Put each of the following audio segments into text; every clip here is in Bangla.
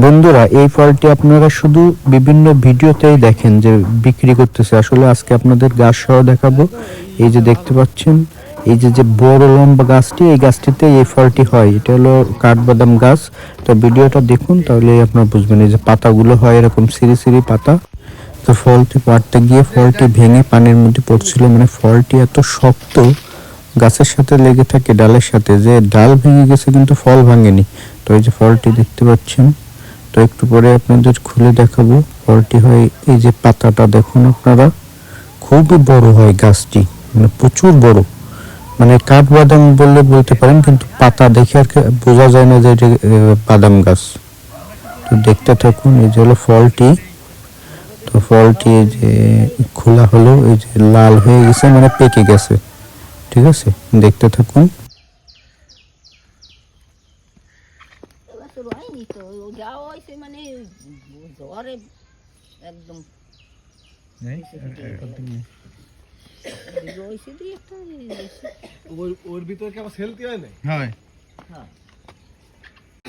বন্ধুরা এই ফলটি আপনারা শুধু বিভিন্ন ভিডিওতেই দেখেন যে বিক্রি করতেছে, আসলে আজকে আপনাদের গাছ সহ দেখাবো। এই যে দেখতে পাচ্ছেন, এই যে বড় লম্বা গাছটি, এই গাছটিতে এই ফলটি হয়। এটা হলো কাঠবাদাম গাছ। তো ভিডিওটা দেখুন, তাহলে আপনারা বুঝবেন। এই যে পাতাগুলো হয় এরকম সিরি সিরি পাতা। তো ফলটি পাড়তে গিয়ে ফলটি ভেঙে পানির মধ্যে পড়ছিল, মানে ফলটি এত শক্ত, গাছের সাথে লেগে থাকে ডালের সাথে, যে ডাল ভেঙে গেছে কিন্তু ফল ভাঙেনি। তো এই যে ফলটি দেখতে পাচ্ছেন, তো একটু পরে আপনাদের খুলে দেখাবো। ফলটি হয়, এই যে পাতাটা দেখুন আপনারা, খুবই বড় হয় গাছটি, মানে প্রচুর বড়, মানে কাঠবাদাম বললে বলতে পারেন, কিন্তু পাতা দেখে আর বোঝা যায় না যে এটা বাদাম গাছ। তো দেখতে থাকুন। এই যে হলো ফলটি। তো ফলটি যে খোলা হলো, এই যে লাল হয়ে গেছে, মানে পেকে গেছে। ঠিক আছে, দেখতে থাকুন। ওর ভিতরে কি আবার সেলতি হয় না? হয়,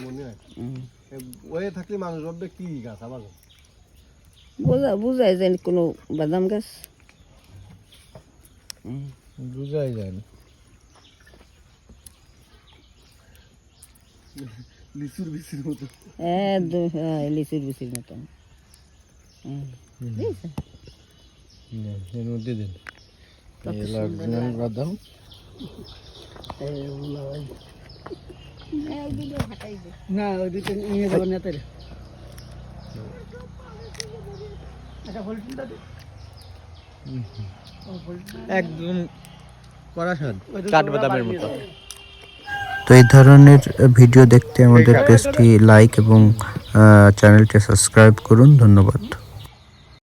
মনে হয় ওয়ে থাকলে মানুষ ভাববে কি গাছ আবার বুঝাই যায় কোনো বাদাম গাছ বুঝাই যায় না। লিচুর বিচির মতো, একদম লিচুর বিচির মতন। এর মধ্যে দেন বাদাম। না ওইদিকে নিয়ে যাবেন না তাই। একদম কড়া স্বাদ, কাঠবাদামের মতো। তো এই ধরনের ভিডিও দেখতে আমাদের পেজটি লাইক এবং চ্যানেলটি সাবস্ক্রাইব করুন। ধন্যবাদ।